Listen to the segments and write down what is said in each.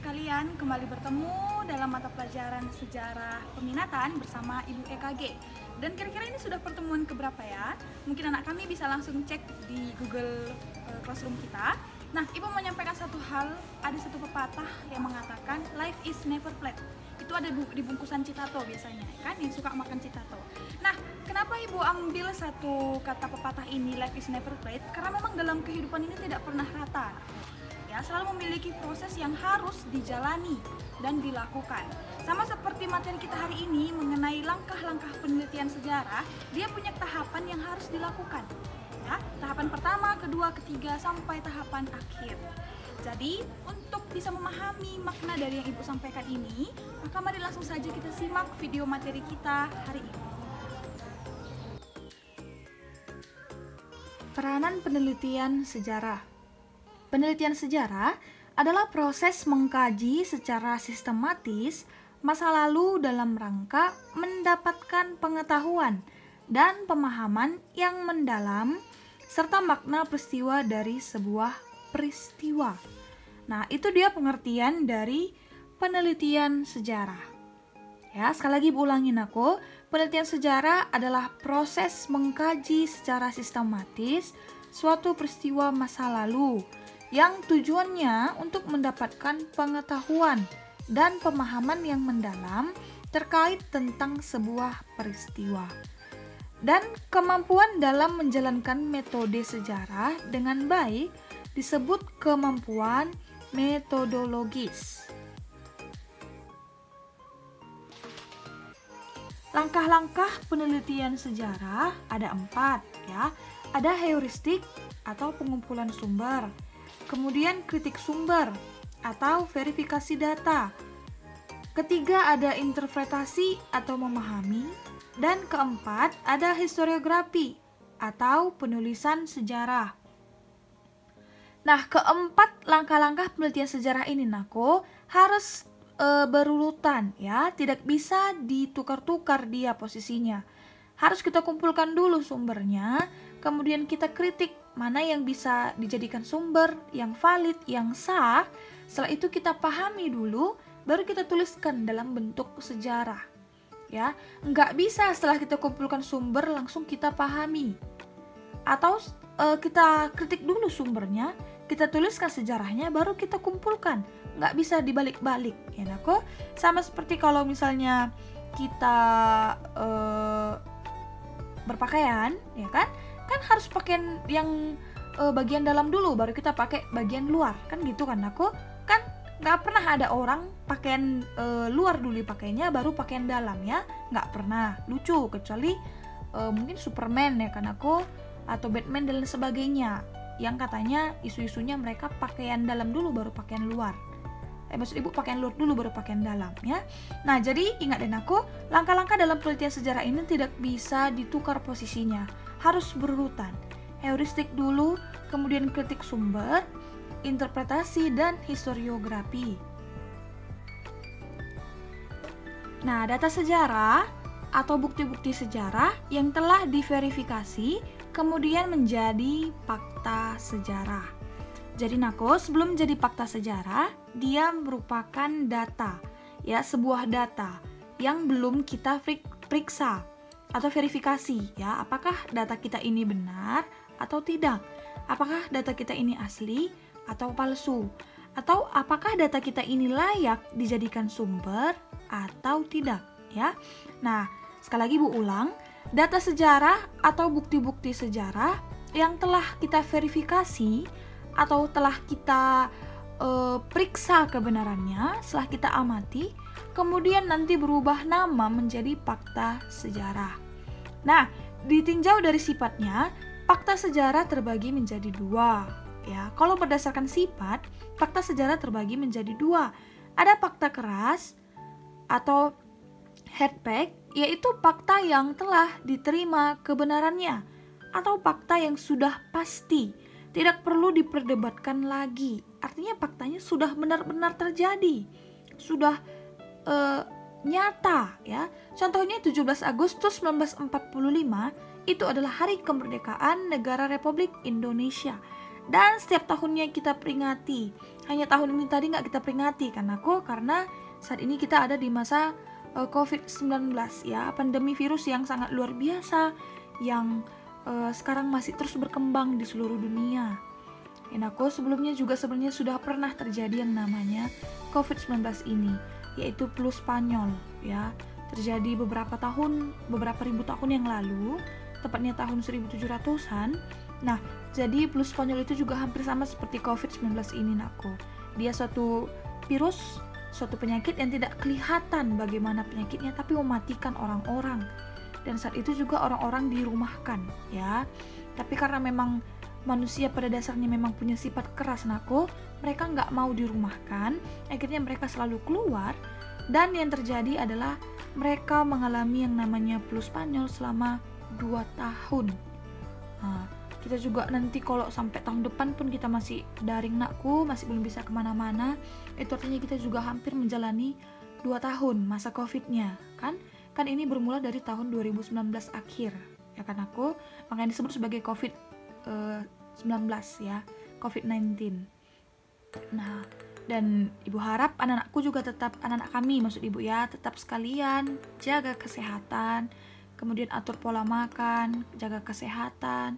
sekalian, kembali bertemu dalam mata pelajaran sejarah peminatan bersama Ibu EKG. Dan kira-kira ini sudah pertemuan keberapa ya? Mungkin anak kami bisa langsung cek di Google Classroom kita. Nah, Ibu menyampaikan satu hal, ada satu pepatah yang mengatakan life is never flat. Itu ada di bungkusan Citato biasanya, kan? Yang suka makan Citato. Nah, kenapa Ibu ambil satu kata pepatah ini, life is never flat? Karena memang dalam kehidupan ini tidak pernah rata. Ya, selalu memiliki proses yang harus dijalani dan dilakukan. Sama seperti materi kita hari ini mengenai langkah-langkah penelitian sejarah, dia punya tahapan yang harus dilakukan. Ya, tahapan pertama, kedua, ketiga, sampai tahapan akhir. Jadi, untuk bisa memahami makna dari yang Ibu sampaikan ini, maka mari langsung saja kita simak video materi kita hari ini. Peranan penelitian sejarah. Penelitian sejarah adalah proses mengkaji secara sistematis masa lalu dalam rangka mendapatkan pengetahuan dan pemahaman yang mendalam serta makna peristiwa dari sebuah peristiwa. Nah, itu dia pengertian dari penelitian sejarah. Ya, sekali lagi ulangin aku, penelitian sejarah adalah proses mengkaji secara sistematis suatu peristiwa masa lalu yang tujuannya untuk mendapatkan pengetahuan dan pemahaman yang mendalam terkait tentang sebuah peristiwa. Dan kemampuan dalam menjalankan metode sejarah dengan baik disebut kemampuan metodologis. Langkah-langkah penelitian sejarah ada 4 ya. Ada heuristik atau pengumpulan sumber. Kemudian kritik sumber atau verifikasi data. Ketiga ada interpretasi atau memahami. Dan keempat ada historiografi atau penulisan sejarah. Nah, keempat langkah-langkah penelitian sejarah ini harus berurutan ya, tidak bisa ditukar-tukar dia posisinya. Harus kita kumpulkan dulu sumbernya, kemudian kita kritik mana yang bisa dijadikan sumber, yang valid, yang sah. Setelah itu kita pahami dulu, baru kita tuliskan dalam bentuk sejarah. Ya, nggak bisa setelah kita kumpulkan sumber langsung kita pahami. Atau kita kritik dulu sumbernya, kita tuliskan sejarahnya, baru kita kumpulkan. Nggak bisa dibalik-balik. Ya, sama seperti kalau misalnya kita berpakaian, ya kan harus pakai yang bagian dalam dulu baru kita pakai bagian luar, kan gitu kan kan nggak pernah ada orang pakaian luar dulu dipakainya baru pakaian dalam, ya nggak pernah, lucu, kecuali mungkin Superman ya kan atau Batman dan sebagainya yang katanya isu-isunya mereka pakaian dalam dulu baru pakaian luar. Maksud Ibu pakaian luar dulu baru pakaian dalam, ya. Nah, jadi ingat dan langkah-langkah dalam penelitian sejarah ini tidak bisa ditukar posisinya, harus berurutan. Heuristik dulu, kemudian kritik sumber, interpretasi, dan historiografi. Nah, data sejarah atau bukti-bukti sejarah yang telah diverifikasi kemudian menjadi fakta sejarah. Jadi sebelum jadi fakta sejarah, dia merupakan data, ya, sebuah data yang belum kita periksa atau verifikasi, ya, apakah data kita ini benar atau tidak, apakah data kita ini asli atau palsu, atau apakah data kita ini layak dijadikan sumber atau tidak, ya. Nah, sekali lagi Bu ulang, data sejarah atau bukti-bukti sejarah yang telah kita verifikasi atau telah kita periksa kebenarannya, setelah kita amati, kemudian nanti berubah nama menjadi fakta sejarah. Nah, ditinjau dari sifatnya, fakta sejarah terbagi menjadi 2. Ya, kalau berdasarkan sifat, fakta sejarah terbagi menjadi 2. Ada fakta keras atau hard fact, yaitu fakta yang telah diterima kebenarannya, atau fakta yang sudah pasti, tidak perlu diperdebatkan lagi. Artinya faktanya sudah benar-benar terjadi, sudah nyata, ya. Contohnya 17 Agustus 1945 itu adalah hari kemerdekaan negara Republik Indonesia. dan setiap tahunnya kita peringati. Hanya tahun ini tadi nggak kita peringati karena saat ini kita ada di masa COVID-19 ya, pandemi virus yang sangat luar biasa yang sekarang masih terus berkembang di seluruh dunia. Sebelumnya juga sebenarnya sudah pernah terjadi yang namanya COVID-19 ini, yaitu flu Spanyol ya. Terjadi beberapa ribu tahun yang lalu, tepatnya tahun 1700-an. Nah, jadi flu Spanyol itu juga hampir sama seperti COVID-19 ini, Nakku. Dia suatu virus, suatu penyakit yang tidak kelihatan bagaimana penyakitnya, tapi mematikan orang-orang. Dan saat itu juga orang-orang dirumahkan, ya. Tapi karena memang manusia pada dasarnya memang punya sifat keras, Nakku, mereka nggak mau dirumahkan, akhirnya mereka selalu keluar, dan yang terjadi adalah mereka mengalami yang namanya flu Spanyol selama 2 tahun. Nah, kita juga nanti kalau sampai tahun depan pun kita masih daring, Nakku, masih belum bisa kemana-mana, itu artinya kita juga hampir menjalani 2 tahun masa COVID-nya, kan ini bermula dari tahun 2019 akhir, ya kan, Nakku, makanya disebut sebagai COVID-19 ya, COVID-19. Nah, dan ibu harap anak-anakku juga tetap, anak-anak kami maksud ibu ya, tetap sekalian jaga kesehatan, kemudian atur pola makan, jaga kesehatan,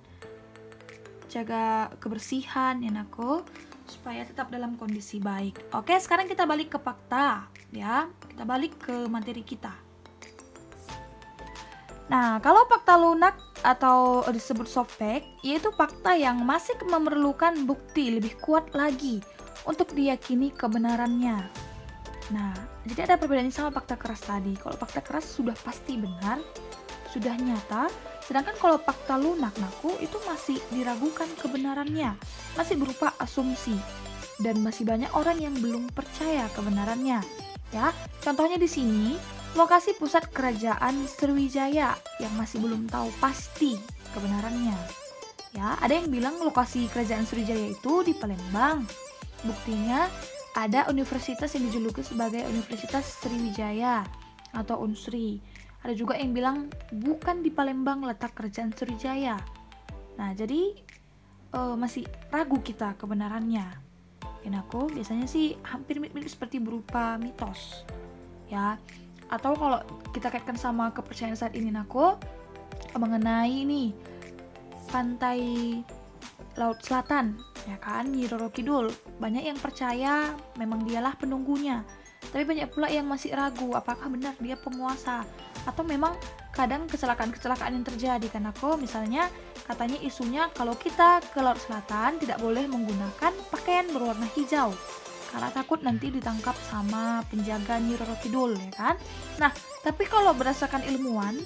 jaga kebersihan ya, Nakku, supaya tetap dalam kondisi baik. Oke, sekarang kita balik ke fakta ya, kita balik ke materi kita. Nah, kalau fakta lunak atau disebut soft fact, yaitu fakta yang masih memerlukan bukti lebih kuat lagi untuk diyakini kebenarannya. Nah, jadi ada perbedaannya sama fakta keras tadi. Kalau fakta keras sudah pasti benar, sudah nyata, sedangkan kalau fakta lunak, Nakku, itu masih diragukan kebenarannya, masih berupa asumsi, dan masih banyak orang yang belum percaya kebenarannya. Ya, contohnya di sini, lokasi pusat kerajaan Sriwijaya yang masih belum tahu pasti kebenarannya. Ya, ada yang bilang lokasi kerajaan Sriwijaya itu di Palembang. Buktinya ada universitas yang dijuluki sebagai Universitas Sriwijaya atau Unsri. Ada juga yang bilang bukan di Palembang letak kerajaan Sriwijaya. Nah, jadi masih ragu kita kebenarannya. Aku biasanya sih hampir mirip seperti berupa mitos. Ya, atau kalau kita kaitkan sama kepercayaan saat ini, Aku mengenai nih pantai Laut Selatan, ya kan, Nyi Roro Kidul. Banyak yang percaya memang dialah penunggunya, tapi banyak pula yang masih ragu apakah benar dia penguasa, atau memang kadang kecelakaan-kecelakaan yang terjadi kan, Aku misalnya katanya isunya kalau kita ke Laut Selatan tidak boleh menggunakan pakaian berwarna hijau karena takut nanti ditangkap sama penjaga Nyi Roro Kidul, ya kan. Nah, tapi kalau berdasarkan ilmuwan,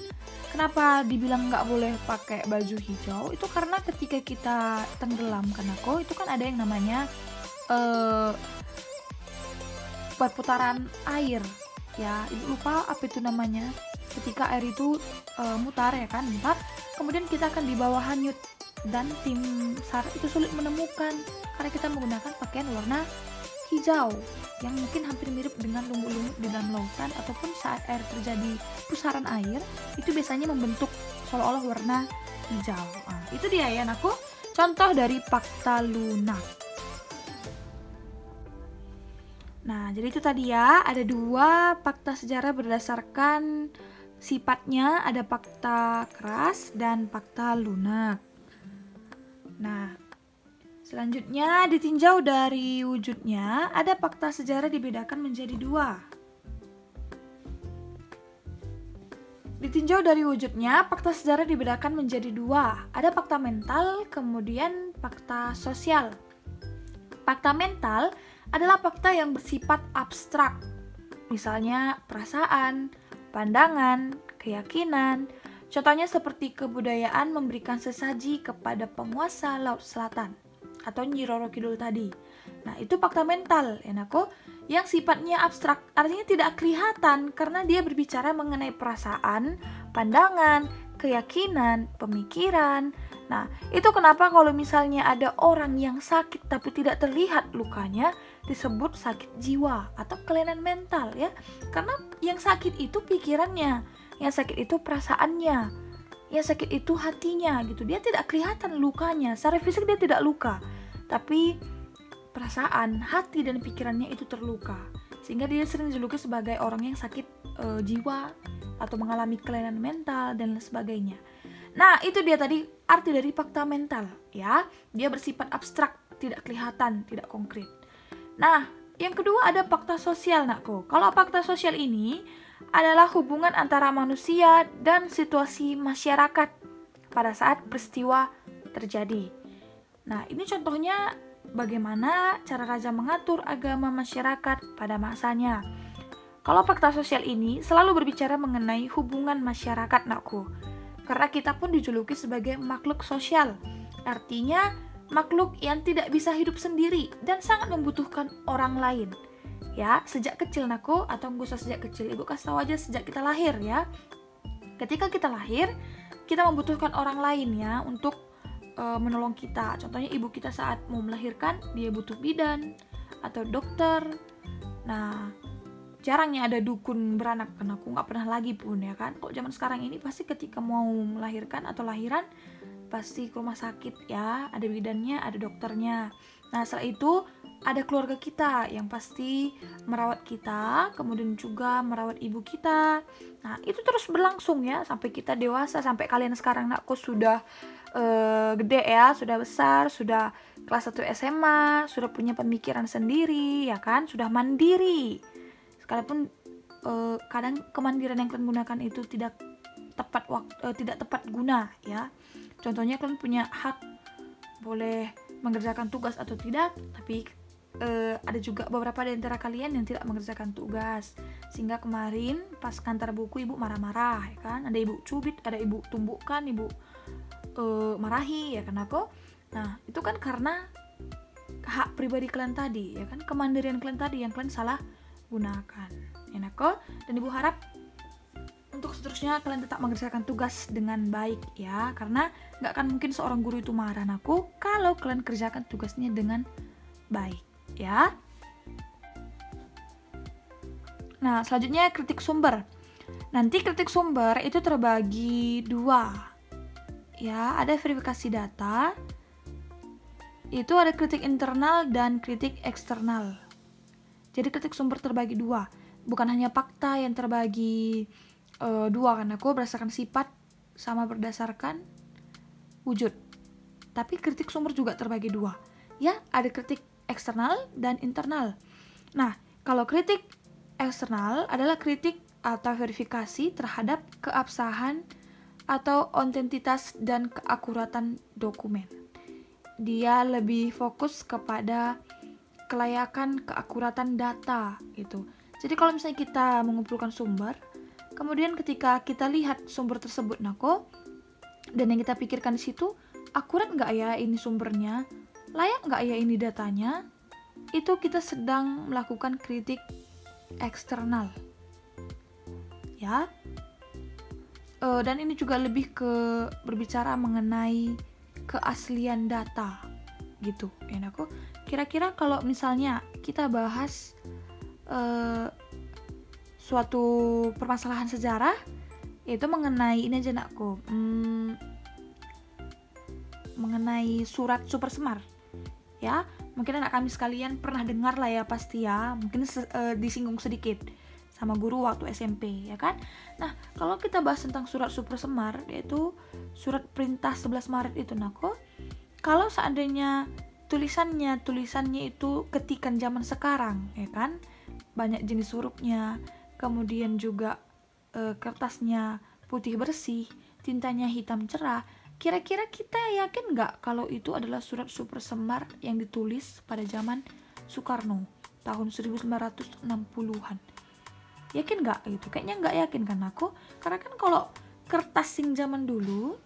kenapa dibilang nggak boleh pakai baju hijau? Itu karena ketika kita tenggelam, kan, Aku, itu kan ada yang namanya perputaran air, ya, ibu lupa apa itu namanya. Ketika air itu mutar, ya kan, mutar, kemudian kita akan di bawah hanyut, dan tim SAR itu sulit menemukan karena kita menggunakan pakaian warna hijau yang mungkin hampir mirip dengan lumut-lumut di dalam lautan, ataupun saat air terjadi pusaran air itu biasanya membentuk seolah-olah warna hijau. Nah, itu dia ya, Nakku, contoh dari fakta lunak. Nah, jadi itu tadi ya, ada 2 fakta sejarah berdasarkan sifatnya, ada fakta keras dan fakta lunak. Nah, selanjutnya ditinjau dari wujudnya, ada fakta sejarah dibedakan menjadi 2. Ditinjau dari wujudnya, fakta sejarah dibedakan menjadi 2. Ada fakta mental, kemudian fakta sosial. Fakta mental adalah fakta yang bersifat abstrak, misalnya perasaan, pandangan, keyakinan. Contohnya seperti kebudayaan memberikan sesaji kepada penguasa Laut Selatan atau Nyi Roro Kidul tadi. Nah, itu fakta mental, ya, Nakku, yang sifatnya abstrak, artinya tidak kelihatan karena dia berbicara mengenai perasaan, pandangan, keyakinan, pemikiran. Nah, itu kenapa kalau misalnya ada orang yang sakit tapi tidak terlihat lukanya disebut sakit jiwa atau kelainan mental, ya. Karena yang sakit itu pikirannya, yang sakit itu perasaannya, yang sakit itu hatinya gitu. Dia tidak kelihatan lukanya, secara fisik dia tidak luka, tapi perasaan, hati dan pikirannya itu terluka, sehingga dia sering dijuluki sebagai orang yang sakit jiwa atau mengalami kelainan mental dan lain sebagainya. Nah, itu dia tadi arti dari fakta mental, ya. Dia bersifat abstrak, tidak kelihatan, tidak konkret. Nah, yang kedua ada fakta sosial, nakku. Kalau fakta sosial ini adalah hubungan antara manusia dan situasi masyarakat pada saat peristiwa terjadi. Nah, ini contohnya bagaimana cara raja mengatur agama masyarakat pada masanya. Kalau fakta sosial ini selalu berbicara mengenai hubungan masyarakat, nakku. Karena kita pun dijuluki sebagai makhluk sosial. Artinya makhluk yang tidak bisa hidup sendiri dan sangat membutuhkan orang lain. Ya, sejak kecil, nakku, atau nggak usah sejak kecil, ibu kasih tahu aja sejak kita lahir, ya. Ketika kita lahir, kita membutuhkan orang lain, ya, untuk menolong kita. Contohnya ibu kita saat mau melahirkan, dia butuh bidan atau dokter. Nah, jarangnya ada dukun beranak, karena aku nggak pernah lagi pun, ya kan. Kalau zaman sekarang ini pasti ketika mau melahirkan atau lahiran pasti ke rumah sakit, ya, ada bidannya, ada dokternya. Nah, setelah itu ada keluarga kita yang pasti merawat kita, kemudian juga merawat ibu kita. Nah, itu terus berlangsung, ya, sampai kita dewasa, sampai kalian sekarang, nakku, sudah gede, ya, sudah besar, sudah kelas 1 SMA, sudah punya pemikiran sendiri, ya kan, sudah mandiri. Sekalipun kadang kemandirian yang kalian gunakan itu tidak tepat guna, ya. Contohnya kalian punya hak boleh mengerjakan tugas atau tidak, tapi ada juga beberapa di antara kalian yang tidak mengerjakan tugas, sehingga kemarin pas kantor buku ibu marah-marah, ya kan. Ada ibu cubit, ada ibu tumbukkan, ibu marahi, ya kan, aku. Nah, itu kan karena hak pribadi kalian tadi, ya kan, kemandirian kalian tadi yang kalian salah gunakan, ya, aku. Dan ibu harap untuk seterusnya kalian tetap mengerjakan tugas dengan baik, ya, karena nggak akan mungkin seorang guru itu marah, aku, kalau kalian kerjakan tugasnya dengan baik, ya. Nah, selanjutnya kritik sumber. Nanti kritik sumber itu terbagi dua, ya. Ada verifikasi data, itu ada kritik internal dan kritik eksternal. Jadi kritik sumber terbagi dua, bukan hanya fakta yang terbagi dua, kan, aku, berdasarkan sifat sama berdasarkan wujud. Tapi kritik sumber juga terbagi dua, ya. Ada kritik eksternal dan internal. Nah, kalau kritik eksternal adalah kritik atau verifikasi terhadap keabsahan atau otentitas dan keakuratan dokumen. Dia lebih fokus kepada kelayakan, keakuratan data, gitu. Jadi kalau misalnya kita mengumpulkan sumber, kemudian ketika kita lihat sumber tersebut, nakku, dan yang kita pikirkan di situ, akurat nggak ya ini sumbernya, layak nggak ya ini datanya, itu kita sedang melakukan kritik eksternal, ya. Dan ini juga lebih ke berbicara mengenai keaslian data, gitu, ya, nakku. Kira-kira kalau misalnya kita bahas suatu permasalahan sejarah, yaitu mengenai ini aja, nakku, mengenai surat Super Semar, ya. Mungkin anak kami sekalian pernah dengar lah, ya, pasti, ya. Mungkin disinggung sedikit sama guru waktu SMP, ya kan. Nah, kalau kita bahas tentang surat Super Semar, yaitu surat perintah 11 Maret itu, nakku, kalau seandainya tulisannya itu ketikan zaman sekarang, ya kan, banyak jenis hurufnya, kemudian juga kertasnya putih bersih, tintanya hitam cerah, kira-kira kita yakin nggak kalau itu adalah surat Super Semar yang ditulis pada zaman Soekarno tahun 1960-an? Yakin nggak gitu? Kayaknya nggak yakin, kan, aku, karena kan kalau kertas sing zaman dulu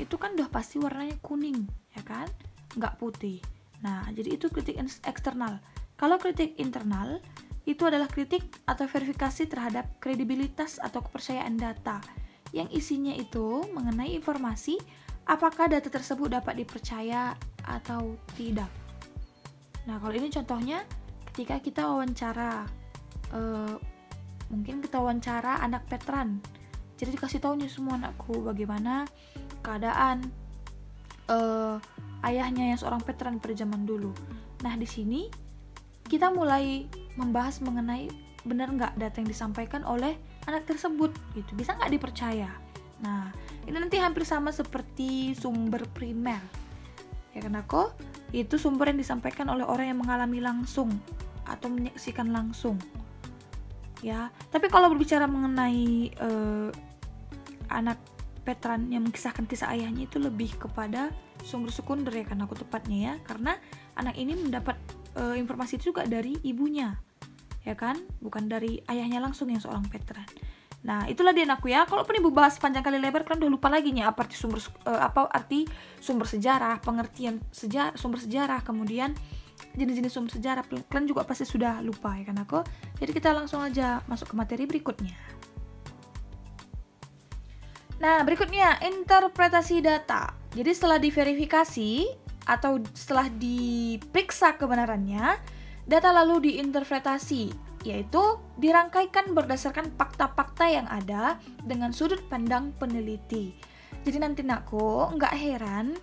itu kan udah pasti warnanya kuning, ya kan, nggak putih. Nah, jadi itu kritik eksternal. Kalau kritik internal itu adalah kritik atau verifikasi terhadap kredibilitas atau kepercayaan data yang isinya itu mengenai informasi apakah data tersebut dapat dipercaya atau tidak. Nah, kalau ini contohnya ketika kita wawancara, mungkin kita wawancara anak veteran, jadi dikasih tahu nih semua, anakku, bagaimana keadaan ayahnya yang seorang veteran pada zaman dulu. Nah, di sini kita mulai membahas mengenai benar nggak data yang disampaikan oleh anak tersebut, gitu. Bisa nggak dipercaya? Nah, ini nanti hampir sama seperti sumber primer. Ya kan aku? Itu sumber yang disampaikan oleh orang yang mengalami langsung atau menyaksikan langsung. Ya, tapi kalau berbicara mengenai anak veteran yang mengisahkan kisah ayahnya, itu lebih kepada sumber sekunder ya kan aku tepatnya ya, karena anak ini mendapat informasi itu juga dari ibunya, ya kan, bukan dari ayahnya langsung yang seorang veteran. Nah, itulah dia anakku ya. Kalaupun ibu bahas panjang kali lebar, kalian udah lupa lagi nih apa arti sumber sejarah, pengertian sumber sejarah, kemudian jenis-jenis sumber sejarah, kalian juga pasti sudah lupa ya kan aku. Jadi kita langsung aja masuk ke materi berikutnya. Nah, berikutnya interpretasi data. Jadi setelah diverifikasi atau setelah diperiksa kebenarannya, data lalu diinterpretasi, yaitu dirangkaikan berdasarkan fakta-fakta yang ada dengan sudut pandang peneliti. Jadi nanti nakku nggak heran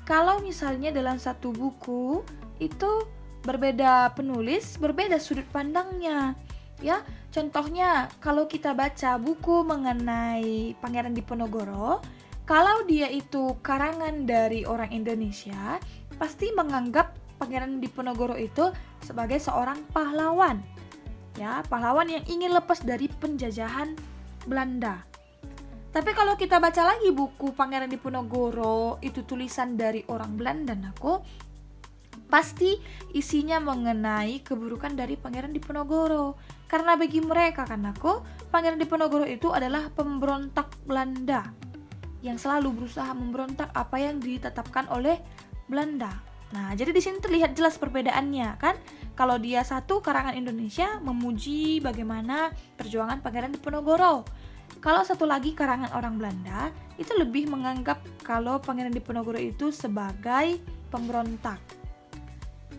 kalau misalnya dalam satu buku itu berbeda penulis, berbeda sudut pandangnya. Ya, contohnya kalau kita baca buku mengenai Pangeran Diponegoro, kalau dia itu karangan dari orang Indonesia, pasti menganggap Pangeran Diponegoro itu sebagai seorang pahlawan. Ya, pahlawan yang ingin lepas dari penjajahan Belanda. Tapi kalau kita baca lagi buku Pangeran Diponegoro, itu tulisan dari orang Belanda, pasti isinya mengenai keburukan dari Pangeran Diponegoro. Karena bagi mereka Pangeran Diponegoro itu adalah pemberontak Belanda yang selalu berusaha memberontak apa yang ditetapkan oleh Belanda. Nah, jadi di sini terlihat jelas perbedaannya kan. Kalau dia satu karangan Indonesia memuji bagaimana perjuangan Pangeran Diponegoro. Kalau satu lagi karangan orang Belanda itu lebih menganggap kalau Pangeran Diponegoro itu sebagai pemberontak.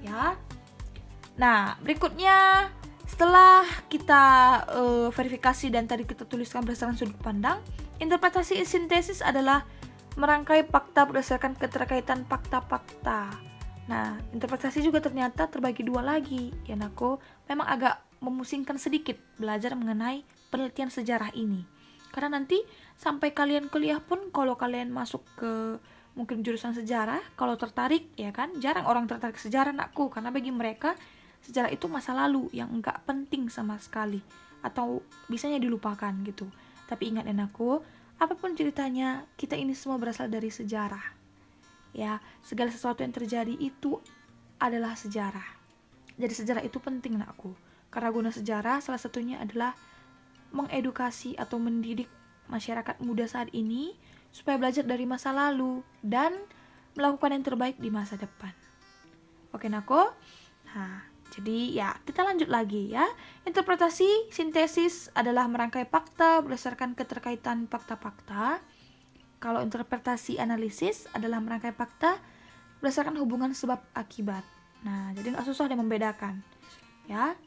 Ya. Nah, berikutnya setelah kita verifikasi dan tadi kita tuliskan berdasarkan sudut pandang, interpretasi sintesis adalah merangkai fakta berdasarkan keterkaitan fakta-fakta. Nah, interpretasi juga ternyata terbagi dua lagi. Ya nakku, memang agak memusingkan sedikit belajar mengenai penelitian sejarah ini. Karena nanti sampai kalian kuliah pun kalau kalian masuk ke mungkin jurusan sejarah, kalau tertarik ya kan, jarang orang tertarik sejarah nakku, karena bagi mereka sejarah itu masa lalu yang enggak penting sama sekali atau bisanya dilupakan gitu. Tapi ingat anakku, apapun ceritanya, kita ini semua berasal dari sejarah. Ya, segala sesuatu yang terjadi itu adalah sejarah. Jadi sejarah itu penting nakku. Karena guna sejarah salah satunya adalah mengedukasi atau mendidik masyarakat muda saat ini supaya belajar dari masa lalu dan melakukan yang terbaik di masa depan. Oke nakku? Nah, jadi ya kita lanjut lagi ya. Interpretasi sintesis adalah merangkai fakta berdasarkan keterkaitan fakta-fakta. Kalau interpretasi analisis adalah merangkai fakta berdasarkan hubungan sebab akibat. Nah, jadi nggak susah deh membedakan. Ya,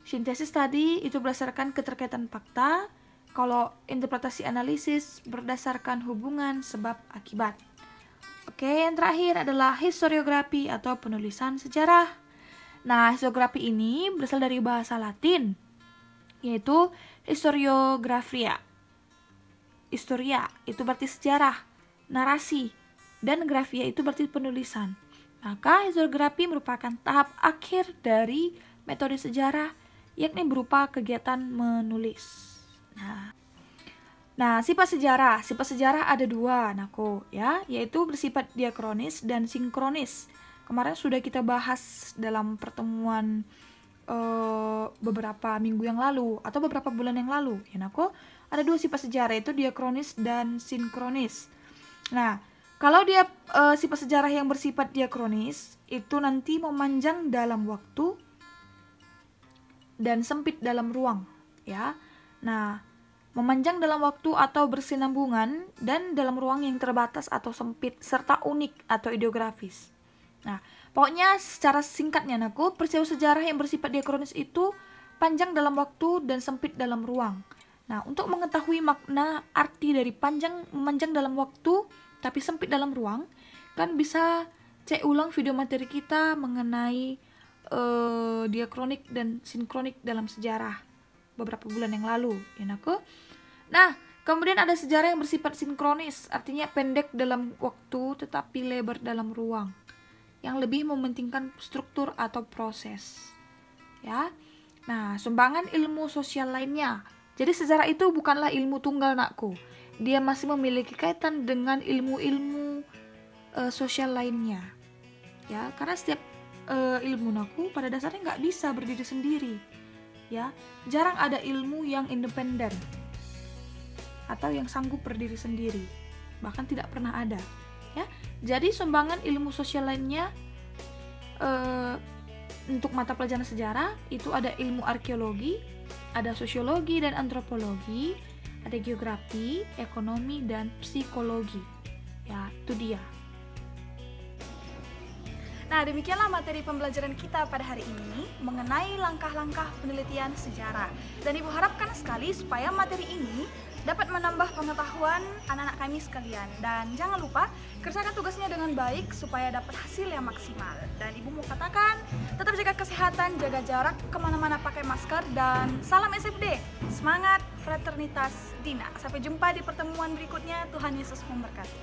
sintesis tadi itu berdasarkan keterkaitan fakta. Kalau interpretasi analisis berdasarkan hubungan sebab akibat. Oke, yang terakhir adalah historiografi atau penulisan sejarah. Nah, historiografi ini berasal dari bahasa Latin, yaitu historiografia. Historia itu berarti sejarah, narasi, dan grafia itu berarti penulisan. Maka historiografi merupakan tahap akhir dari metode sejarah, yakni berupa kegiatan menulis. Nah, sifat sejarah ada dua, anakku, ya, yaitu bersifat diakronis dan sinkronis. Kemarin sudah kita bahas dalam pertemuan beberapa minggu yang lalu atau beberapa bulan yang lalu, ya, anakku. Ada dua sifat sejarah, yaitu diakronis dan sinkronis. Nah, kalau dia sifat sejarah yang bersifat diakronis itu nanti memanjang dalam waktu dan sempit dalam ruang, ya. Nah, memanjang dalam waktu atau bersinambungan dan dalam ruang yang terbatas atau sempit serta unik atau ideografis. Nah, pokoknya secara singkatnya anakku, peristiwa sejarah yang bersifat diakronis itu panjang dalam waktu dan sempit dalam ruang. Nah, untuk mengetahui makna arti dari memanjang dalam waktu tapi sempit dalam ruang, kan bisa cek ulang video materi kita mengenai diakronik dan sinkronik dalam sejarah beberapa bulan yang lalu, ya Naku. Nah, kemudian ada sejarah yang bersifat sinkronis, artinya pendek dalam waktu tetapi lebar dalam ruang, yang lebih mementingkan struktur atau proses. Ya. Nah, sumbangan ilmu sosial lainnya. Jadi sejarah itu bukanlah ilmu tunggal, Nakku. Dia masih memiliki kaitan dengan ilmu-ilmu sosial lainnya. Ya, karena setiap ilmu, Nakku, pada dasarnya nggak bisa berdiri sendiri. Ya, jarang ada ilmu yang independen atau yang sanggup berdiri sendiri. Bahkan tidak pernah ada. Ya, jadi sumbangan ilmu sosial lainnya untuk mata pelajaran sejarah itu ada ilmu arkeologi, ada sosiologi dan antropologi, ada geografi, ekonomi dan psikologi. Ya, itu dia. Nah, demikianlah materi pembelajaran kita pada hari ini mengenai langkah-langkah penelitian sejarah. Dan Ibu harapkan sekali supaya materi ini dapat menambah pengetahuan anak-anak kami sekalian. Dan jangan lupa kerjakan tugasnya dengan baik supaya dapat hasil yang maksimal. Dan Ibu mau katakan, tetap jaga kesehatan, jaga jarak, kemana-mana pakai masker, dan salam SFD. Semangat, fraternitas, Dina. Sampai jumpa di pertemuan berikutnya. Tuhan Yesus memberkati.